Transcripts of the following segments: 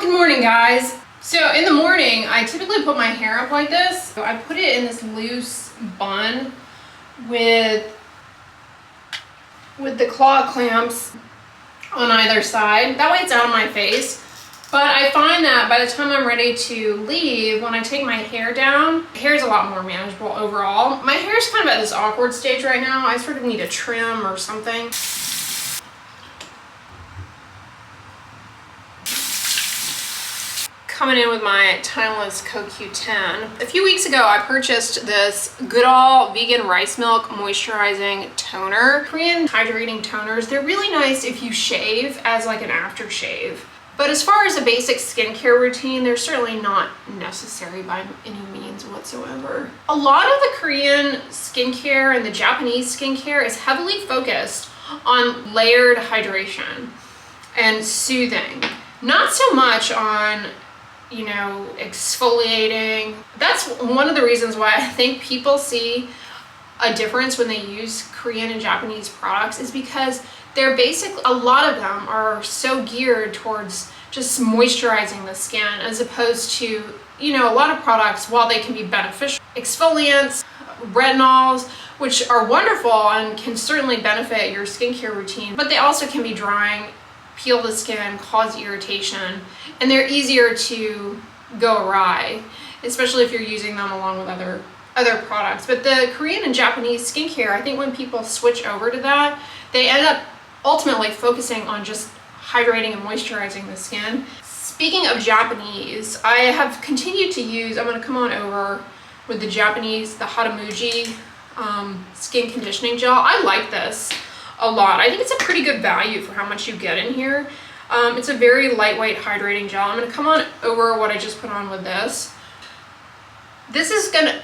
Good morning, guys. So in the morning, I typically put my hair up like this. So I put it in this loose bun with the claw clamps on either side. That way it's out of my face. But I find that by the time I'm ready to leave, when I take my hair down, hair is a lot more manageable overall. My hair is kind of at this awkward stage right now. I sort of need a trim or something. Coming in with my Timeless CoQ10. A few weeks ago, I purchased this Goodall Vegan Rice Milk Moisturizing Toner. Korean hydrating toners, they're really nice if you shave as like an aftershave. But as far as a basic skincare routine, they're certainly not necessary by any means whatsoever. A lot of the Korean skincare and the Japanese skincare is heavily focused on layered hydration and soothing. Not so much on exfoliating. That's one of the reasons why I think people see a difference when they use Korean and Japanese products, is because they're basically, a lot of them are so geared towards just moisturizing the skin, as opposed to, a lot of products, while they can be beneficial, exfoliants, retinols, which are wonderful and can certainly benefit your skincare routine, but they also can be drying, peel the skin, cause irritation, and they're easier to go awry, especially if you're using them along with other products. But the Korean and Japanese skincare, I think when people switch over to that, they end up ultimately focusing on just hydrating and moisturizing the skin. Speaking of Japanese, I have continued to use, I'm going to come on over with the Japanese, the Hatamuji skin conditioning gel. I like this a lot. I think it's a pretty good value for how much you get in here. It's a very lightweight hydrating gel. I'm going to come on over what I just put on with this. This is a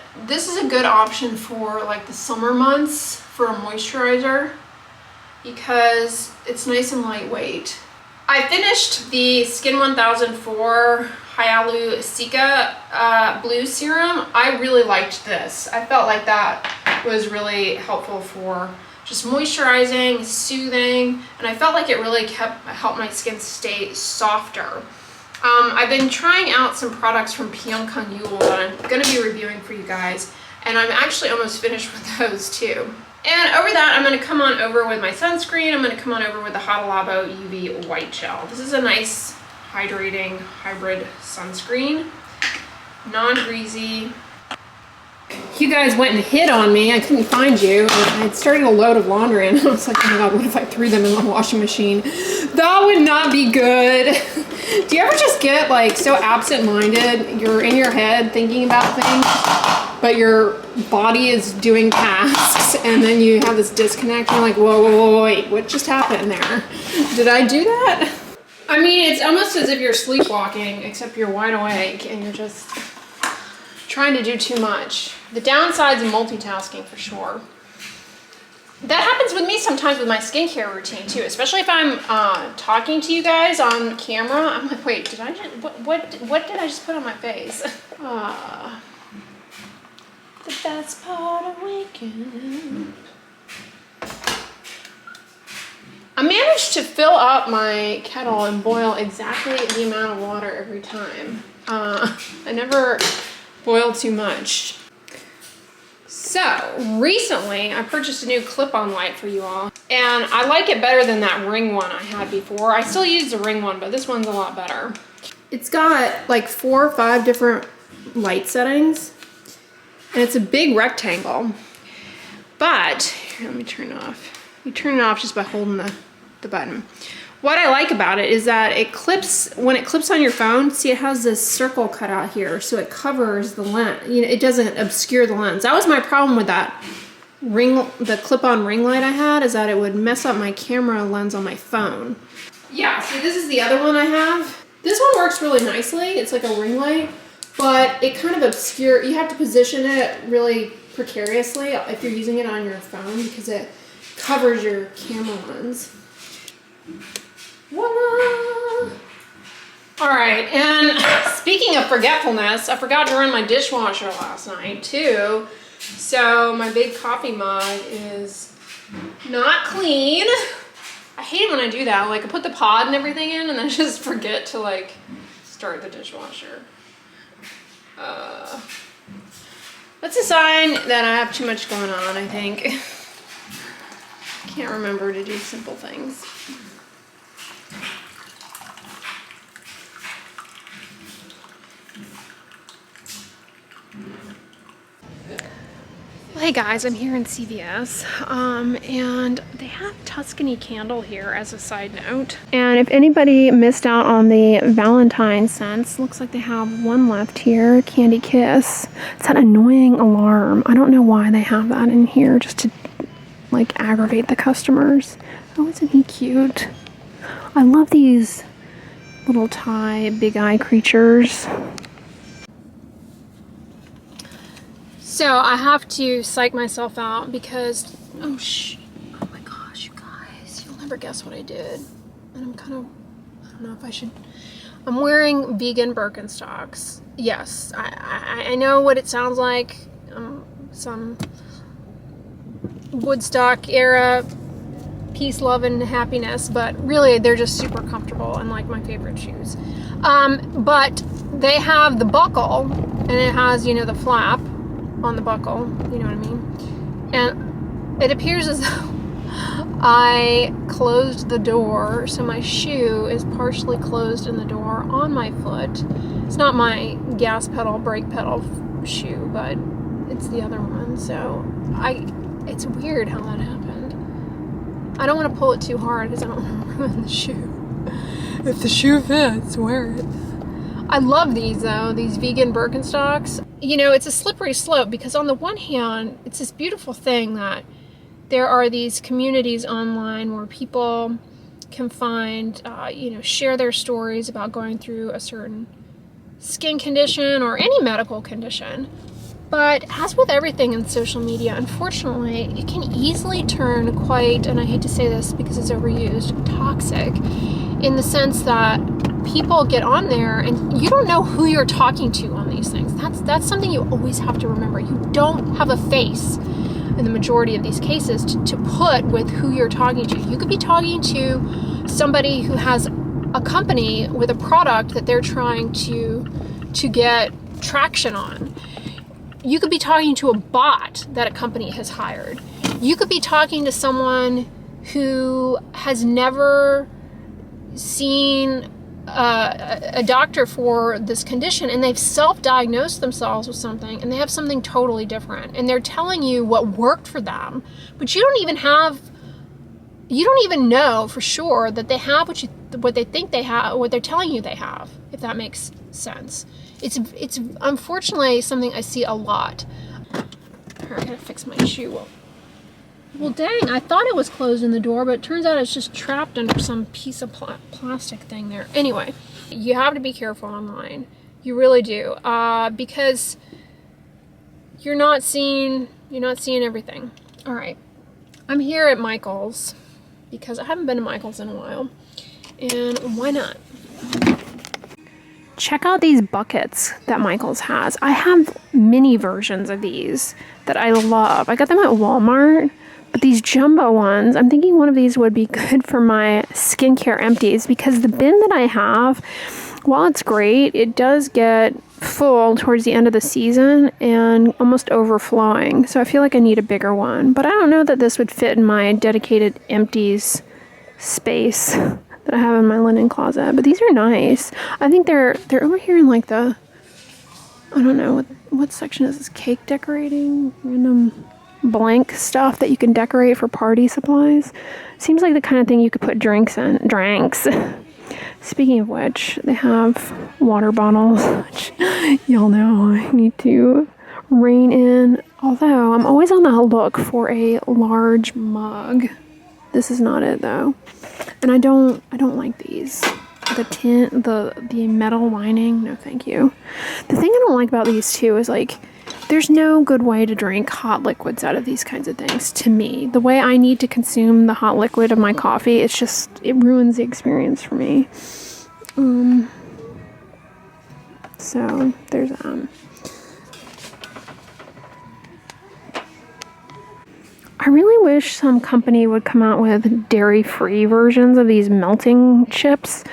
good option for like the summer months for a moisturizer, because it's nice and lightweight. I finished the Skin 1004 Hyaluronica Blue Serum. I really liked this. I felt like that was really helpful for just moisturizing, soothing, and I felt like it really helped my skin stay softer. I've been trying out some products from Pyongkang Yule that I'm going to be reviewing for you guys, and I'm actually almost finished with those too. And over that, I'm going to come on over with my sunscreen. I'm going to come on over with the Hada Labo UV White Gel. This is a nice hydrating hybrid sunscreen, non-greasy. You guys went and hid on me. I couldn't find you. I had started a load of laundry and I was like, oh my God, what if I threw them in the washing machine? That would not be good. Do you ever just get like so absent-minded? You're in your head thinking about things, but your body is doing tasks, and then you have this disconnect. You're like, whoa, wait, what just happened there? Did I do that? I mean, it's almost as if you're sleepwalking, except you're wide awake and you're just trying to do too much. The downsides of multitasking for sure. That happens with me sometimes with my skincare routine too, especially if I'm talking to you guys on camera. I'm like, wait, did I just, what did I just put on my face? The best part of waking up. I managed to fill up my kettle and boil exactly the amount of water every time. I never boil too much. So recently I purchased a new clip-on light for you all, and I like it better than that ring one I had before. I still use the ring one, but this one's a lot better. It's got like 4 or 5 different light settings, and it's a big rectangle. But here, let me turn it off. You turn it off just by holding the button. What I like about it is that it clips, when it clips on your phone, see it has this circle cut out here, so it covers the lens. It doesn't obscure the lens. That was my problem with that the clip-on ring light I had, is that it would mess up my camera lens on my phone. Yeah, see, this is the other one I have. This one works really nicely. It's like a ring light, but it kind of obscure. You have to position it really precariously if you're using it on your phone, because it covers your camera lens. Voila! All right, and speaking of forgetfulness, I forgot to run my dishwasher last night too. So my big coffee mug is not clean. I hate it when I do that. Like, I put the pod and everything in and then I just forget to like start the dishwasher. That's a sign that I have too much going on, I think. Can't remember to do simple things. Well, hey guys, I'm here in CVS, and they have Tuscany candle here as a side note. And if anybody missed out on the Valentine's scents, looks like they have one left here, Candy Kiss. It's that annoying alarm. I don't know why they have that in here, just to like aggravate the customers. Oh, isn't he cute? I love these little Thai big eye creatures. So I have to psych myself out because, oh my gosh, you guys, you'll never guess what I did. And I'm kind of, I don't know if I should, I'm wearing vegan Birkenstocks. Yes, I know what it sounds like, some Woodstock era peace, love, and happiness, but really they're just super comfortable and like my favorite shoes. But they have the buckle, and it has, you know, the flap on the buckle, you know what I mean? And it appears as though I closed the door, so my shoe is partially closed in the door on my foot. It's not my gas pedal, brake pedal shoe, but it's the other one, so it's weird how that happened. I don't want to pull it too hard because I don't want to ruin the shoe. If the shoe fits, wear it. I love these though, these vegan Birkenstocks. You know, it's a slippery slope because on the one hand, it's this beautiful thing that there are these communities online where people can find, you know, share their stories about going through a certain skin condition or any medical condition. But as with everything in social media, unfortunately, it can easily turn quite, and I hate to say this because it's overused, toxic, in the sense that people get on there and you don't know who you're talking to on these things. That's something you always have to remember. You don't have a face in the majority of these cases to put with who you're talking to. You could be talking to somebody who has a company with a product that they're trying to get traction on. You could be talking to a bot that a company has hired. You could be talking to someone who has never seen a doctor for this condition, and they've self-diagnosed themselves with something, and they have something totally different, and they're telling you what worked for them, but you don't even know for sure that they have what they think they have, what they're telling you they have, if that makes sense. It's unfortunately something I see a lot. Here, I gotta fix my shoe. Well, dang, I thought it was closed in the door, but it turns out it's just trapped under some piece of plastic thing there. Anyway, you have to be careful online. You really do, because you're not seeing everything. All right, I'm here at Michael's because I haven't been to Michael's in a while, and why not? Check out these buckets that Michael's has. I have mini versions of these that I love. I got them at Walmart. But these jumbo ones, I'm thinking one of these would be good for my skincare empties, because the bin that I have, while it's great, it does get full towards the end of the season and almost overflowing. So I feel like I need a bigger one. But I don't know that this would fit in my dedicated empties space that I have in my linen closet. But these are nice. I think they're over here in like the, I don't know, what section is this? Cake decorating? Random blank stuff that you can decorate for party supplies. Seems like the kind of thing you could put drinks in. Drinks. Speaking of which, they have water bottles, which y'all know I need to rein in. Although I'm always on the look for a large mug. This is not it though. And I don't like these. The tint, the metal lining, no thank you. The thing I don't like about these too is like, there's no good way to drink hot liquids out of these kinds of things, to me. The way I need to consume the hot liquid of my coffee, it ruins the experience for me. So, there's I really wish some company would come out with dairy-free versions of these melting chips,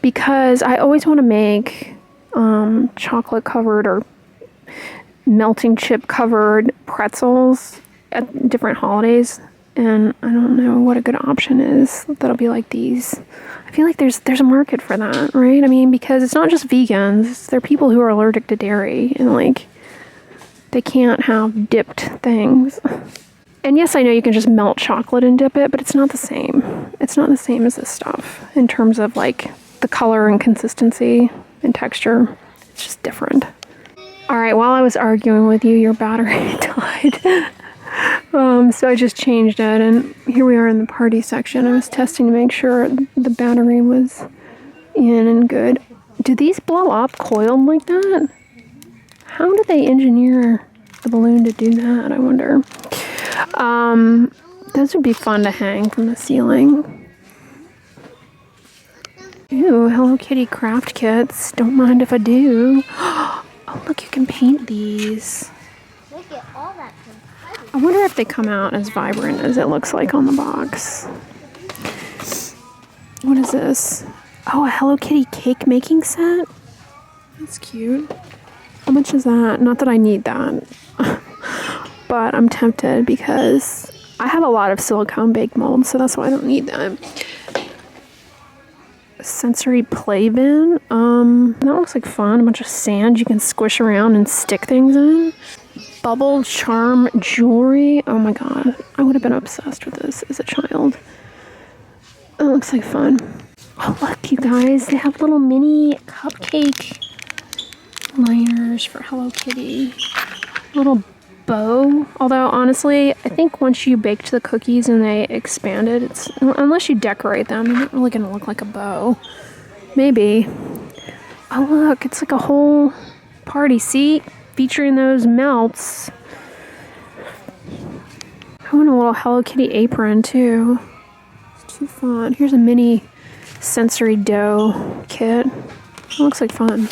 because I always want to make chocolate covered or melting chip covered pretzels at different holidays, and I don't know what a good option is that'll be like these. I feel like there's a market for that, right? I mean, because it's not just vegans, there are people who are allergic to dairy and like they can't have dipped things. And yes, I know you can just melt chocolate and dip it, but it's not the same. It's not the same as this stuff in terms of like the color and consistency and texture. It's just different. All right, while I was arguing with you, your battery died. So I just changed it, and here we are in the party section. I was testing to make sure the battery was in and good. Do these blow up coiled like that? How do they engineer the balloon to do that, I wonder? Those would be fun to hang from the ceiling. Ooh, Hello Kitty craft kits. Don't mind if I do. Oh, look, you can paint these. Look at all that. I wonder if they come out as vibrant as it looks like on the box. What is this? Oh, a Hello Kitty cake making set? That's cute. How much is that? Not that I need that. But I'm tempted because I have a lot of silicone bake molds, so that's why I don't need that. Sensory play bin. That looks like fun. A bunch of sand you can squish around and stick things in. Bubble charm jewelry. Oh my god. I would have been obsessed with this as a child. It looks like fun. Oh look, you guys. They have little mini cupcake liners for Hello Kitty. Little bow. Although honestly, I think once you baked the cookies and they expanded, it's unless you decorate them, they're not really gonna look like a bow. Maybe. Oh look, it's like a whole party seat featuring those melts. I want a little Hello Kitty apron too. It's too fun. Here's a mini sensory dough kit. It looks like fun.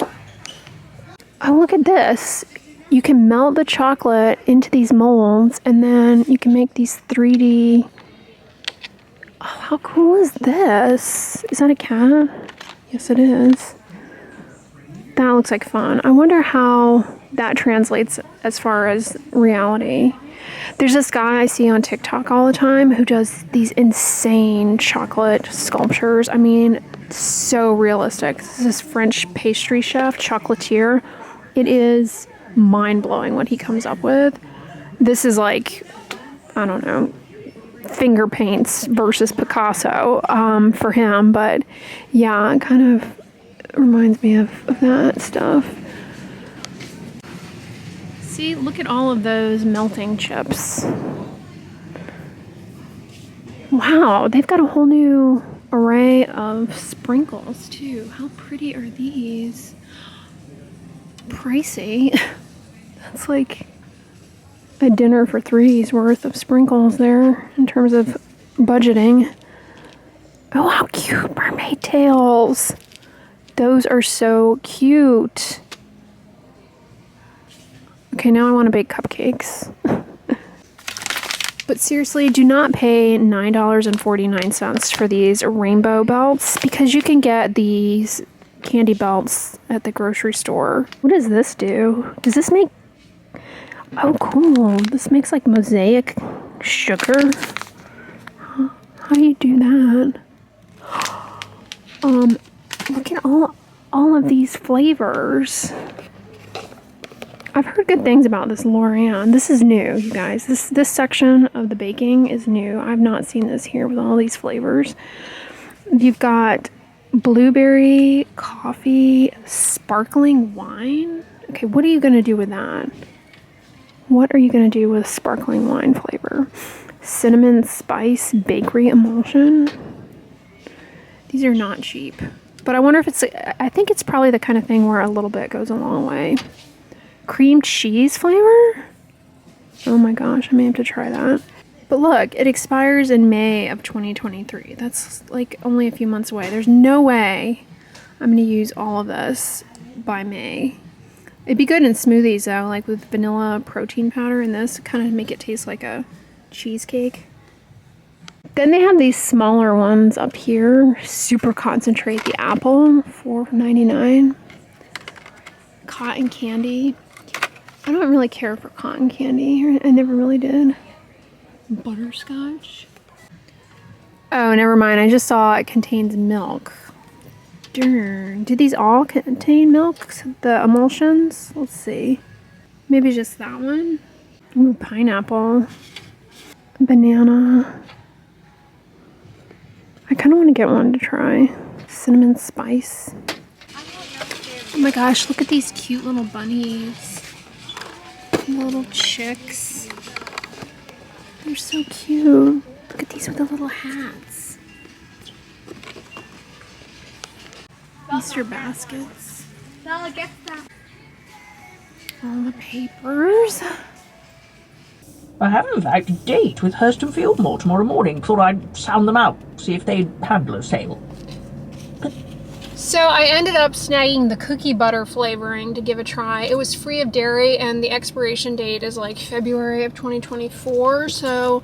Oh, look at this. You can melt the chocolate into these molds and then you can make these 3D. Oh, how cool is this? Is that a cat? Yes, it is. That looks like fun. I wonder how that translates as far as reality. There's this guy I see on TikTok all the time who does these insane chocolate sculptures. I mean, so realistic. This is this French pastry chef, chocolatier. It is mind-blowing what he comes up with. This is like, I don't know, finger paints versus Picasso for him. But yeah, it kind of reminds me of that stuff. See, look at all of those melting chips. Wow, they've got a whole new array of sprinkles too. How pretty are these? Pricey. That's like a dinner for three's worth of sprinkles there in terms of budgeting. Oh, how cute, mermaid tails. Those are so cute. Okay, now I want to bake cupcakes. But seriously, do not pay $9.49 for these rainbow belts because you can get these candy belts at the grocery store. What does this do? Does this make... Oh, cool. This makes like mosaic sugar. How do you do that? Look at all of these flavors. I've heard good things about this L'Oreal. This is new, you guys. This section of the baking is new. I've not seen this here with all these flavors. You've got blueberry, coffee, sparkling wine. Okay, what are you going to do with that? What are you going to do with sparkling wine flavor? Cinnamon spice bakery emulsion. These are not cheap. But I wonder if it's... I think it's probably the kind of thing where a little bit goes a long way. Cream cheese flavor? Oh my gosh, I may have to try that. But look, it expires in May of 2023. That's like only a few months away. There's no way I'm going to use all of this by May. It'd be good in smoothies though, like with vanilla protein powder and this, kind of make it taste like a cheesecake. Then they have these smaller ones up here. Super concentrate the apple, $4.99. Cotton candy. I don't really care for cotton candy. I never really did. Butterscotch. Oh, never mind. I just saw it contains milk. Darn. Do these all contain milk? The emulsions? Let's see. Maybe just that one. Ooh, pineapple. Banana. I kind of want to get one to try. Cinnamon spice. Oh my gosh, look at these cute little bunnies. Little chicks. They're so cute. Look at these with the little hats. Easter baskets. All the papers. I have, in fact, a date with Hurst and Fieldmore tomorrow morning. Thought I'd sound them out, see if they'd handle a sale. So I ended up snagging the cookie butter flavoring to give a try. It was free of dairy and the expiration date is like February of 2024. So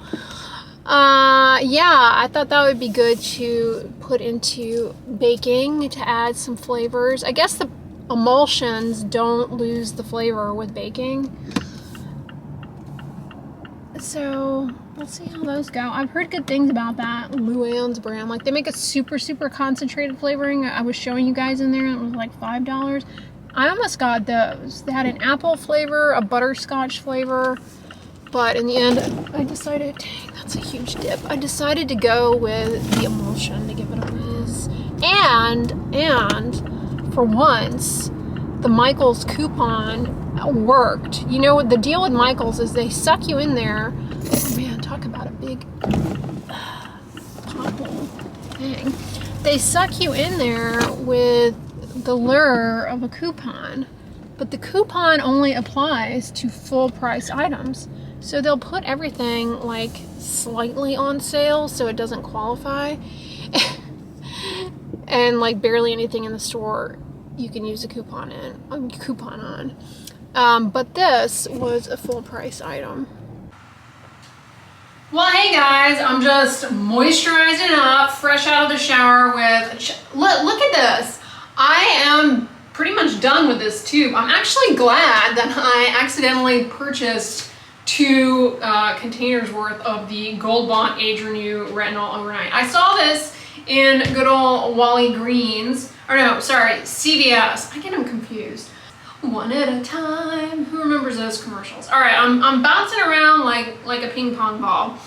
yeah, I thought that would be good to put into baking to add some flavors. I guess the emulsions don't lose the flavor with baking. So we'll see how those go. I've heard good things about that Luann's brand. Like, they make a super concentrated flavoring. I was showing you guys in there, and it was like $5. I almost got those. They had an apple flavor, a butterscotch flavor, but in the end I decided, dang, that's a huge dip. I decided to go with the emulsion to give it a whiz. And for once, the Michaels coupon worked. You know, the deal with Michaels is they suck you in there. Oh man, talk about a big pothole. Dang. They suck you in there with the lure of a coupon, but the coupon only applies to full price items. So they'll put everything like slightly on sale so it doesn't qualify. And like barely anything in the store you can use a coupon on. But this was a full price item. Well, hey guys, I'm just moisturizing up, fresh out of the shower with, look at this. I am pretty much done with this tube. I'm actually glad that I accidentally purchased 2 containers worth of the Gold Bond Age Renew Retinol Overnight. I saw this in good old Wally Green's, or no, sorry, CVS. I get them confused. One at a time. Who remembers those commercials? All right, I'm bouncing around like a ping pong ball.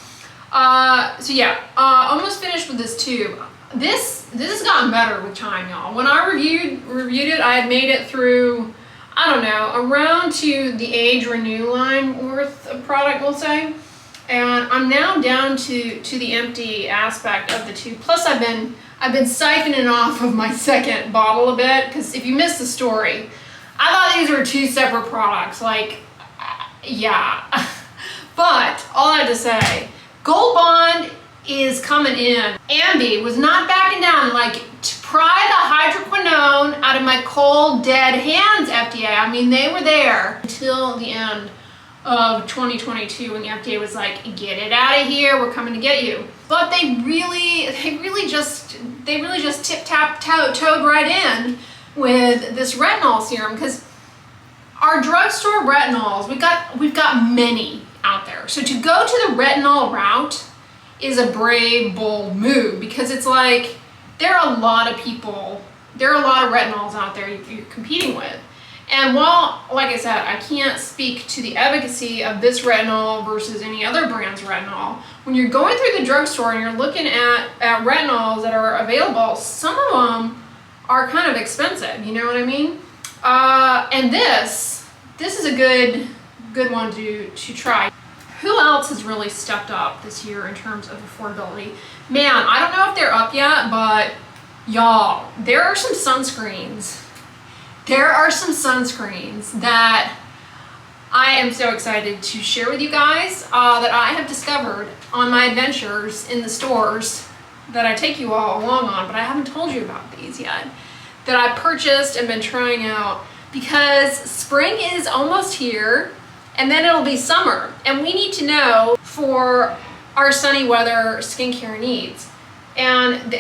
So yeah, almost finished with this tube. This has gotten better with time, y'all. When I reviewed it, I had made it through, I don't know, around to the Age Renew line worth of product, we'll say. And I'm now down to the empty aspect of the tube. Plus I've been siphoning off of my second bottle a bit, because if you missed the story, I thought these were 2 separate products, like, yeah. But, all I have to say, Gold Bond is coming in. Ambi was not backing down, like, to pry the hydroquinone out of my cold, dead hands, FDA. I mean, they were there until the end of 2022 when the FDA was like, get it out of here, we're coming to get you. But they really just tip-tap-toed right in with this retinol serum, because our drugstore retinols, we've got many out there. So to go to the retinol route is a brave, bold move, because it's like there are a lot of retinols out there you're competing with. And while, like I said, I can't speak to the efficacy of this retinol versus any other brand's retinol, when you're going through the drugstore and you're looking at retinols that are available, some of them are kind of expensive, you know what I mean? And this is a good one to try. Who else has really stepped up this year in terms of affordability? Man, I don't know if they're up yet, but y'all, there are some sunscreens. There are some sunscreens that I am so excited to share with you guys that I have discovered on my adventures in the stores that I take you all along on, but I haven't told you about these yet, that I purchased and been trying out, because spring is almost here and then it'll be summer, and we need to know for our sunny weather skincare needs. And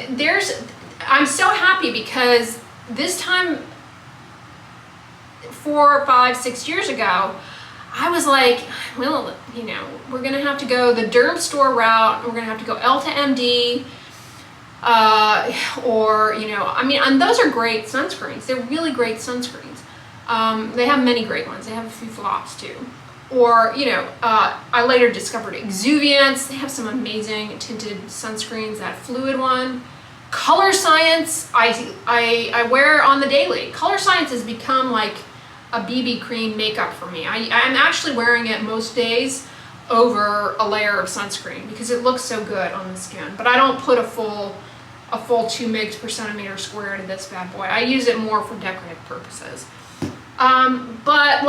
I'm so happy because this time 4, 5, 6 years ago, I was like, well, we're gonna have to go the Drugstore route. We're gonna have to go L to MD, and those are great sunscreens. They're really great sunscreens. They have many great ones. They have a few flops too. Or, I later discovered Exuviance. They have some amazing tinted sunscreens. That fluid one. Color Science, I wear on the daily. Color Science has become like a BB cream makeup for me. I'm actually wearing it most days over a layer of sunscreen because it looks so good on the skin. But I don't put a full 2 mg per centimeter square into this bad boy. I use it more for decorative purposes. But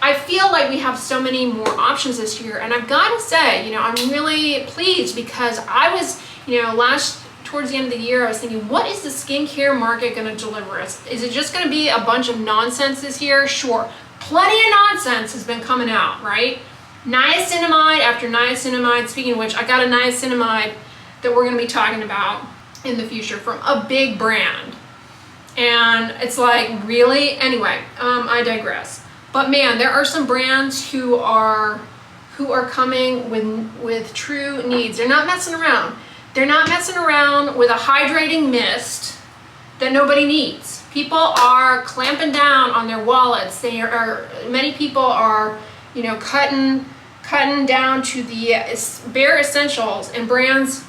I feel like we have so many more options this year, and I've got to say, I'm really pleased because I was, towards the end of the year, I was thinking, what is the skincare market going to deliver us? Is it just going to be a bunch of nonsense this year? Sure. Plenty of nonsense has been coming out, right? Niacinamide after niacinamide. Speaking of which, I got a niacinamide that we're going to be talking about in the future from a big brand. And it's like, really? Anyway, I digress. But man, there are some brands who are coming with true needs. They're not messing around. They're not messing around with a hydrating mist that nobody needs. People are clamping down on their wallets. Many people are, cutting down to the bare essentials, and brands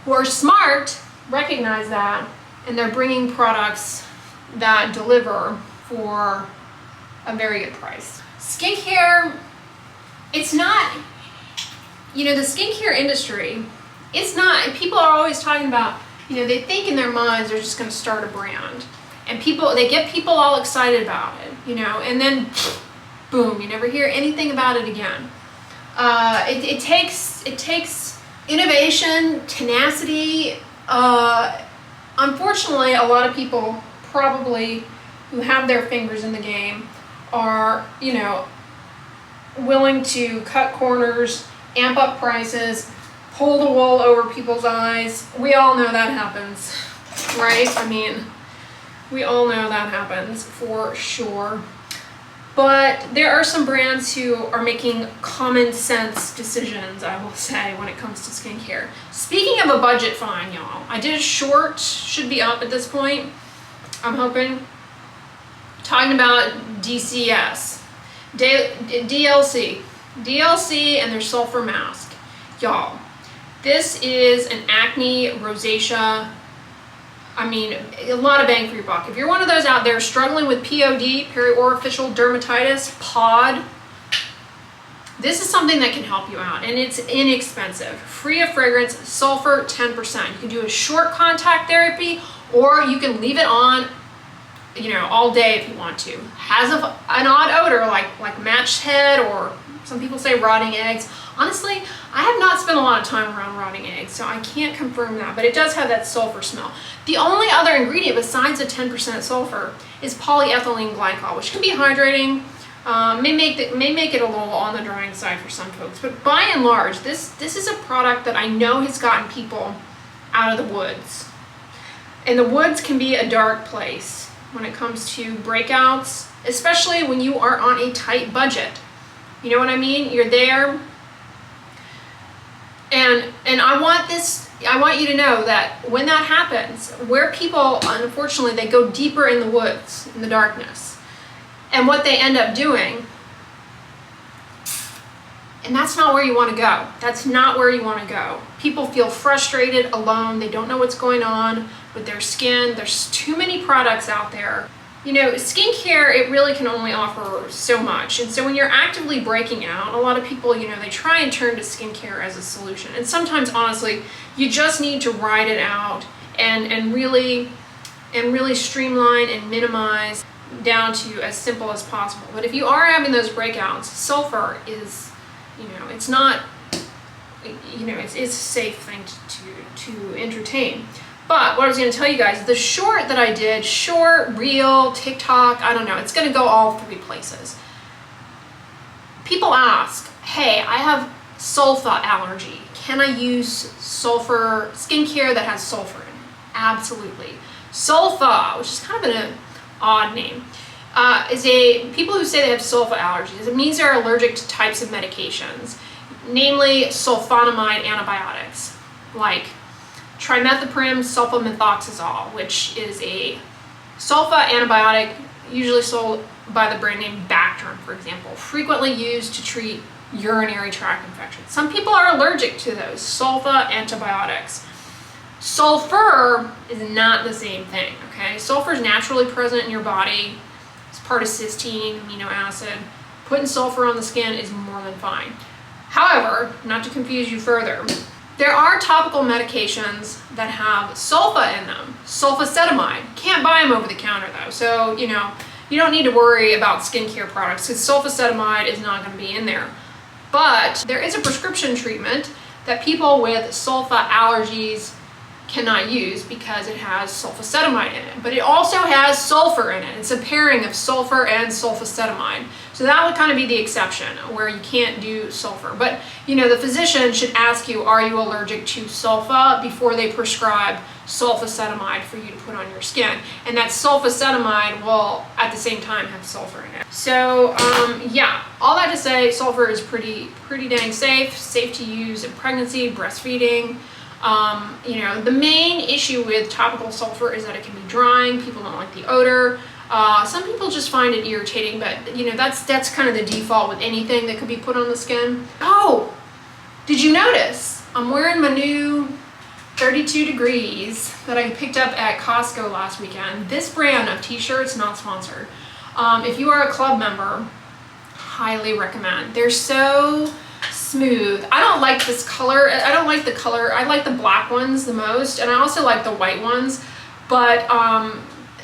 who are smart recognize that, and they're bringing products that deliver for a very good price. Skincare, it's not, the skincare industry, it's not, people are always talking about, they think in their minds they're just going to start a brand, and they get people all excited about it, and then boom, you never hear anything about it again. It takes innovation, tenacity. Unfortunately, a lot of people probably who have their fingers in the game are, willing to cut corners, amp up prices, pull the wool over people's eyes. We all know that happens, right? We all know that happens for sure. But there are some brands who are making common sense decisions, I will say, when it comes to skincare. Speaking of a budget find, y'all, I did a short, should be up at this point, I'm hoping, talking about DCS, DLC and their sulfur mask. Y'all, this is an acne, rosacea, a lot of bang for your buck. If you're one of those out there struggling with POD, periorificial dermatitis, POD, this is something that can help you out, and it's inexpensive. Free of fragrance, sulfur 10%. You can do a short contact therapy, or you can leave it on, all day if you want to. Has an odd odor like matched head, or some people say rotting eggs. Honestly, I have not spent a lot of time around rotting eggs, so I can't confirm that, but it does have that sulfur smell. The only other ingredient besides the 10% sulfur is polyethylene glycol, which can be hydrating, may make it a little on the drying side for some folks, but by and large, this is a product that I know has gotten people out of the woods. And the woods can be a dark place when it comes to breakouts, especially when you are on a tight budget. You know what I mean? You're there. And I want you to know that when that happens, where people, unfortunately, they go deeper in the woods, in the darkness, and what they end up doing, and that's not where you want to go. That's not where you want to go. People feel frustrated, alone, they don't know what's going on with their skin. There's too many products out there. Skincare, it really can only offer so much. And so when you're actively breaking out, a lot of people, they try and turn to skincare as a solution. And sometimes, honestly, you just need to ride it out and really streamline and minimize down to as simple as possible. But if you are having those breakouts, sulfur is, it's not, it's a safe thing to entertain. But what I was going to tell you guys, the short that I did, short, reel, TikTok, I don't know, it's going to go all 3 places. People ask, hey, I have sulfa allergy. can I use sulfur skincare that has sulfur in it? Absolutely. Sulfa, which is kind of an odd name, people who say they have sulfa allergies. It means they're allergic to types of medications, namely sulfonamide antibiotics, like trimethoprim sulfamethoxazole, which is a sulfa antibiotic usually sold by the brand name Bactrim, for example, frequently used to treat urinary tract infections. Some people are allergic to those sulfa antibiotics. Sulfur is not the same thing, okay? Sulfur is naturally present in your body. It's part of cysteine, amino acid. Putting sulfur on the skin is more than fine. However, not to confuse you further, there are topical medications that have sulfa in them. Sulfacetamide. Can't buy them over the counter though, so you don't need to worry about skincare products because sulfacetamide is not going to be in there. But there is a prescription treatment that people with sulfa allergies cannot use because it has sulfacetamide in it, but it also has sulfur in it. It's a pairing of sulfur and sulfacetamide. So that would kind of be the exception where you can't do sulfur. But the physician should ask you, are you allergic to sulfa, before they prescribe sulfacetamide for you to put on your skin. And that sulfacetamide will at the same time have sulfur in it. So yeah, all that to say, sulfur is pretty dang safe to use in pregnancy, breastfeeding. The main issue with topical sulfur is that it can be drying. People don't like the odor. Some people just find it irritating, but that's kind of the default with anything that could be put on the skin. Oh, did you notice? I'm wearing my new 32 degrees that I picked up at Costco last weekend. This brand of t-shirts, not sponsored. If you are a club member, highly recommend. They're so smooth. I don't like this color. I don't like the color. I like the black ones the most, and I also like the white ones, but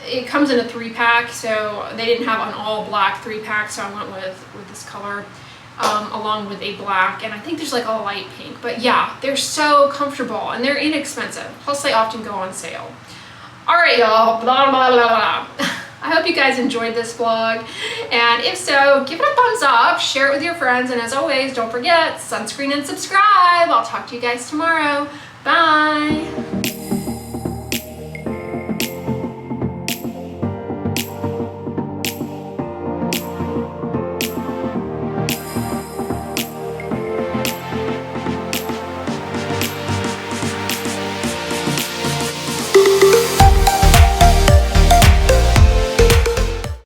it comes in a 3-pack, so they didn't have an all black 3-pack, so I went with this color along with a black, and I think there's like a light pink. But yeah, they're so comfortable and they're inexpensive, plus they often go on sale. All right, y'all, blah blah blah blah. I hope you guys enjoyed this vlog, and if so, give it a thumbs up, share it with your friends, and as always, don't forget, sunscreen and subscribe. I'll talk to you guys tomorrow. Bye.